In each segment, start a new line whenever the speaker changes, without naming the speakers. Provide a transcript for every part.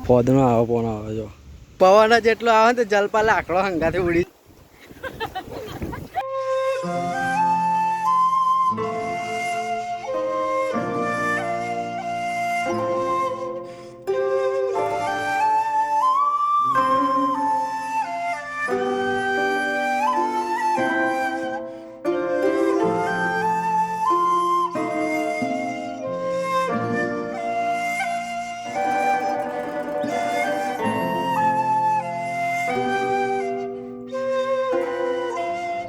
પોદનો આવો પણ આવે જો પવન જેટલો આવે તો જલપા લાકડો હંગાથી ઉડી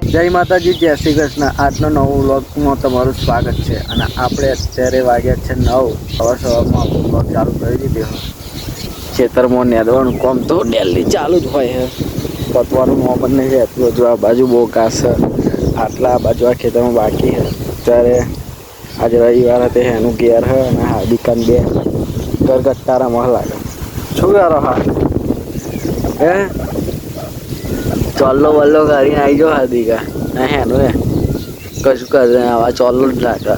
જય માતાજી જય શ્રી કૃષ્ણ આજનો નવો વ્લોગમાં તમારું સ્વાગત છે અને આપણે અત્યારે વાગ્યા છે 9 સવારમાં આપણો વ્લોગ ચાલુ કરી દીધો ખેતરમાં નેદવાનું કામ તો ડેલી ચાલુ જ હોય છે પતવાનું મોં પણ નહીં રહેતું હજુ આ બાજુ બહુ ઘાસ આટલા આ બાજુ આ ખેતરમાં બાકી છે અત્યારે આજે રવિવાર હતો એનું ઘેર છે અને હાર્દિકાન બે ગરગટ્ટારામાં લાગે શું કરો હા હે ચોલ્લો વલ્લો કરીને આવી જાઓ હાર્દિકા ના હેનું હે કશું કરે આવા ચોલ્લો જ લાગે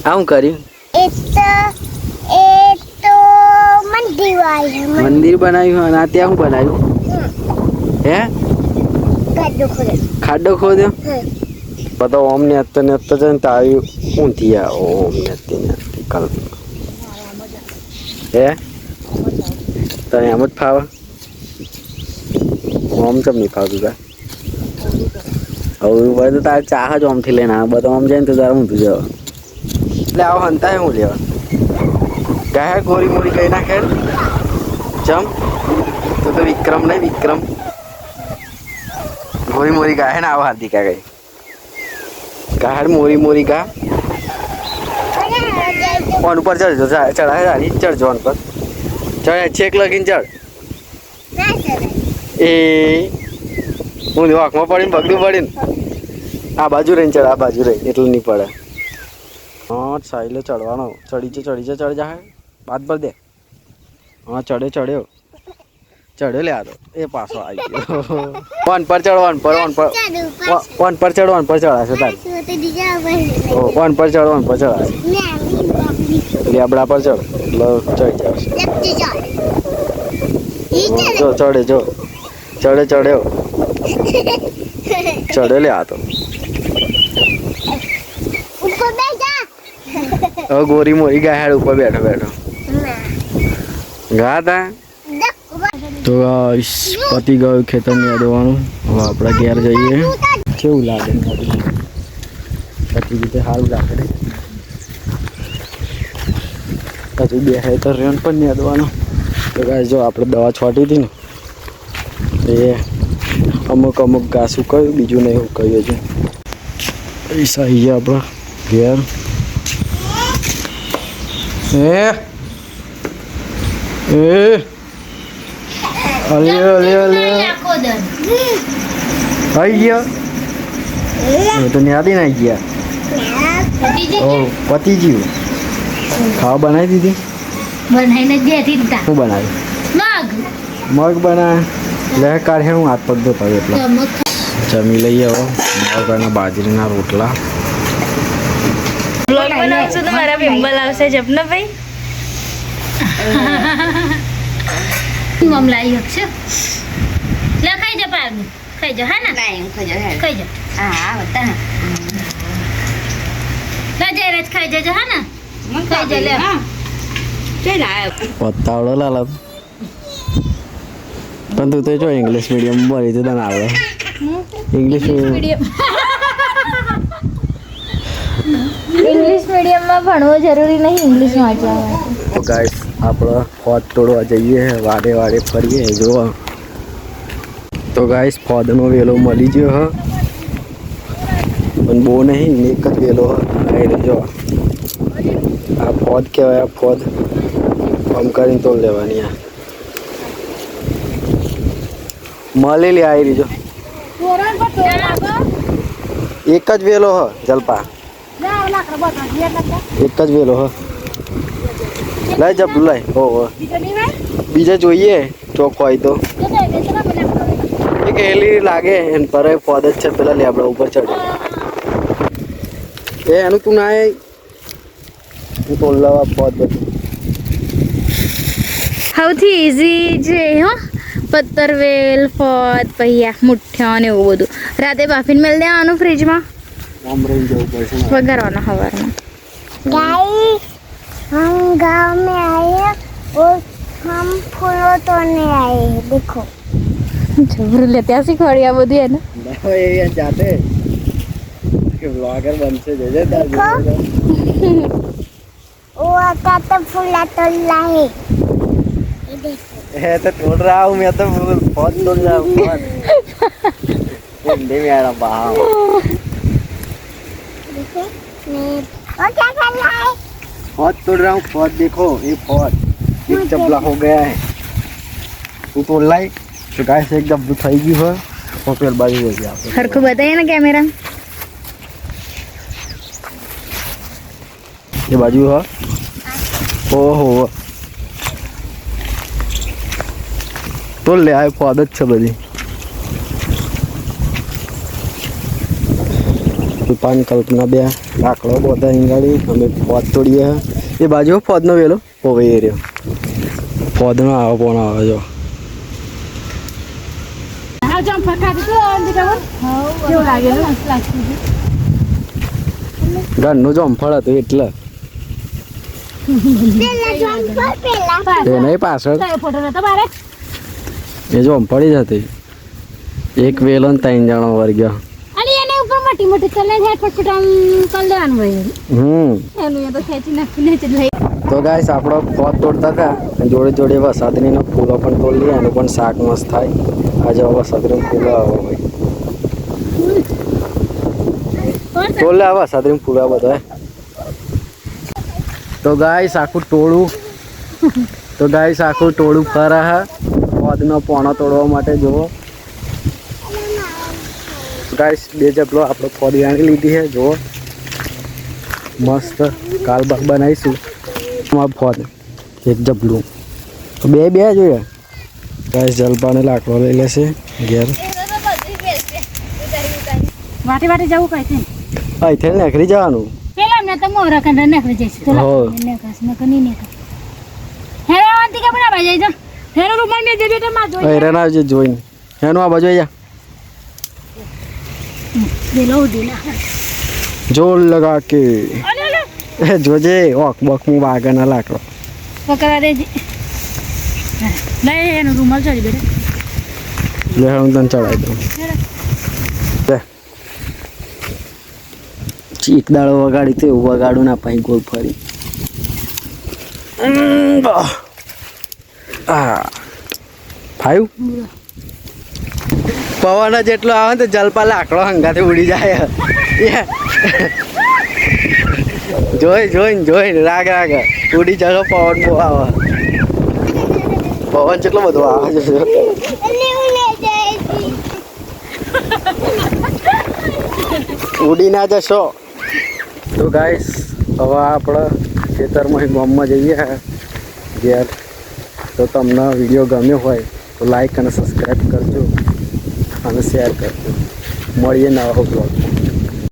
આવું કર્યું મંદિર બનાવ્યું અને આ ત્યાં શું બનાવ્યું હે ખાડો ખોદ્યો બધા ઓમ ને અત્યારે છે ને તો આવ્યું ઊંધી ઓમ ને અત્યારે કલ્પના હે તને એમ જ ફાવે ઓમ ચમ નહીં ફાવતું તા હવે ભાઈ તો તારે ચાહ જ ઓમથી લઈને આવે બધા ઓમ જાય ને તો તારે ઊંધું જવા એટલે આવો હંતા હું લેવા ગાય ગોરી મોરી કઈ નાખે ચમ તો વિક્રમ નહીં વિક્રમ ગોરી મોરી ગાય ને આવો હાર્દિકા ગઈ ગાય મોરી મોરી ગા ફોન ઉપર ચડજો ચડાય સારી ચડજો ફોન પર ચડ છેક લગીને ચડ એ હું વાંકમાં પડીને બગડું પડીને આ બાજુ રહીને ચડ આ બાજુ રહી એટલે નહીં પડે હા સાઈલે ચડવાનો ચડી ચડ જાય બાદ પર દે હા ચડ્યો લે આ તો એ પાછો આવી ગયો વન પર ચડ વન પર ચડાશે તારી વન પર ચડાશે લેબડા પર ચડ એટલે ચડી જશે જો ચડ્યો લે આ તો હવે ગોરી મોરી ગાય ઉપર બેઠો ગા તા તો પતી ગયું ખેતર નેદવાનું હવે આપણે ઘેર જઈએ કેવું લાગે બધી રીતે સારું લાગે હજુ બે ખેતર રહ્યો પણ નેદવાનું તો ગાય જો આપણે દવા છોટી હતી ને એ અમુક ઘાસ ઉકાયું બીજું નહીં ઉકાયું હજુ પૈસા આવી ગયા આપણા ઘેર આવી ગયા તો ન્યાદી ના ગયા ઓ પતી ગયું ખાવા બનાવી દીધી શું બનાવ્યું મગ બનાવે લે કાઢે હું હાથ પગ ધોતા એટલે જમી લઈએ હવે મગના બાજરીના રોટલા
બ્લોગ બનાવશું તો મારા પિમ્પલ આવશે જપના ભાઈ મમલાઈ હકશે લે ખાઈ જા પારનું ખાઈ જા હા ના ખાઈ જા હા બતા લા જયરાજ ખાઈ જાજો હા ના ખાઈ જા લે ચલ આ
પત્તાવડો લાલા પણ તું તો જો ઇંગ્લિશ મીડિયમ ભરી તો તને આવે ઇંગ્લિશ
મીડિયમમાં ભણવું જરૂરી નહીં ઇંગ્લિશ વાંચવા
તો ગાઈસ આપણે ફોદ તોડવા જઈએ વાડે ફરીએ જો તો ગાઈસ ફોદનો વેલો મળી ગયો હ પણ બહુ નહીં એક જ વેલો આવી જો આ ફોદ કહેવાય આ ફોદ આમ કરીને તોડ લેવાની આ મળેલી આવી રહી જો એક જ વેલો હ જલપા એક જ વેલો હ લઈ જા લઈ હો બીજા જોઈએ ચોક હોય તો એક હેલી લાગે એન પર પદ જ છે પેલા લેબડા ઉપર ચડે એ એનું તું ના હું તો લાવા પદ બધું
સૌથી ઇઝી છે હો પત્તરવેલ ફત પૈયા મુઠ્ઠા ને એવું બધું રાતે બાફીને મેળ દેવાનું ફ્રીજમાં
આમ રહી જવું પડશે મારે.
વઘારવાના સવારમાં
गाइस हम गांव में आए हैं और हम फूलों तोड़ने आए हैं देखो
જબરું લે ત્યાં શીખવાડી આ બધું એને
ના, એ જાતે કે બ્લોગર બનશે જજે તાર
देखो वो आता तो फूला तोड़ रहा है ये देखो
એ તો તોડ रहा हूँ मैं तो बहुत तोड़ रहा हूँ बहुत हिंदी में आ रहा बाहर
देखो मैं वो क्या कर रहा है
बहुत तोड़ रहा हूँ बहुत देखो ये बहुत एक चबला हो गया है तू तोड़ लाई तो गाइस एक डब्बू થઈ ગયું હોય તો પેલ બાજુ જઈએ આપણે
સરખું બતાવીએ ને કેમેરા
ये बाजू है ओहो तो ले आए आदत છે બધી પાન કલ્પના બે લાકડો બધા ઈંગાડી અમે પોદ તોડીએ એ બાજુ પોદનો વેલો ઓવે એ રહ્યો પોદનો આવો પણ આવે જો
કેવું લાગેલું
ઘરનું જમફળ હતું એટલે
पेला जोन पर पेला
એ નહીં પાછળ
ફોટો નતો મારે
એ જમફળી જ હતી એક વેલો ને 3 જણો વર્ગ્યો
અને એને ઉપર મોટી મોટી ચલે છે ફટફટ આમ કરી લેવાનું હોય એનું એ તો ખેંચી નાખીને જ લઈ
તો ગાઈસ આપણો પોત તોડતા હતા અને જોડે જોડે વસાદરીના ફૂલો પણ તોડી લઈએ એનું પણ શાક મસ્ત થાય આજે વસાદરીના ફૂલો આવે ભાઈ તોડલે આવે વસાદરીના ફૂલો બધા તો ગાઈસ આખું ટોળું ફરા હા પોદનો પોણો તોડવા માટે જુઓ ગાઈસ બે જબલો આપણે પોદ આણી લીધી છે જુઓ મસ્ત કાલ બનાવીશું ફોન એક જબલું બે જોઈએ ગાઈસ જલપાને લાકડો લઈ લેશે ઘેર
વાટે વાટે જવું કઈ છે
અહીંથી નીકળી જવાનું
પેલા ને તો મોરા કંડા નીકળી જઈશ તો
હો.
નીકળશ ન કની નીકળ હેરો આંતી કે બના ભાઈ જા હેરો રૂમાલ મે જે બેટા માં જોઈ
હેરાન આવજે જોઈને એનું આ બાજુ જા
દેલો દેલા
જોર લગા કે
અલે અલે
એ જોજે ઓક બક હું વાગના લાકડો
પકડા દેજે લઈ એનો રૂમાલ ચડી બેટા
લે હું તને ચડાવી દઉં લે ચીક દાડો વગાડી તો એવું વગાડું ના પાઈ ગોળ ફરી ફાઈવ પવન જેટલો આવે ને તો જલપા લાકડો હંગાથી ઉડી જાય જોઈને રાગ ઉડી જાય પવન બહુ આવે પવન જેટલો બધો આવે છે
ले जाएगी
ઉડી ના જશો તો ગાઈસ હવે આપણે ખેતરમાં ગામમાં જઈએ ઘેર તો તમને વિડીયો ગમ્યો હોય તો લાઈક અને સબસ્ક્રાઈબ કરજો અને શેર કરજો મળીએ નવા બ્લોગમાં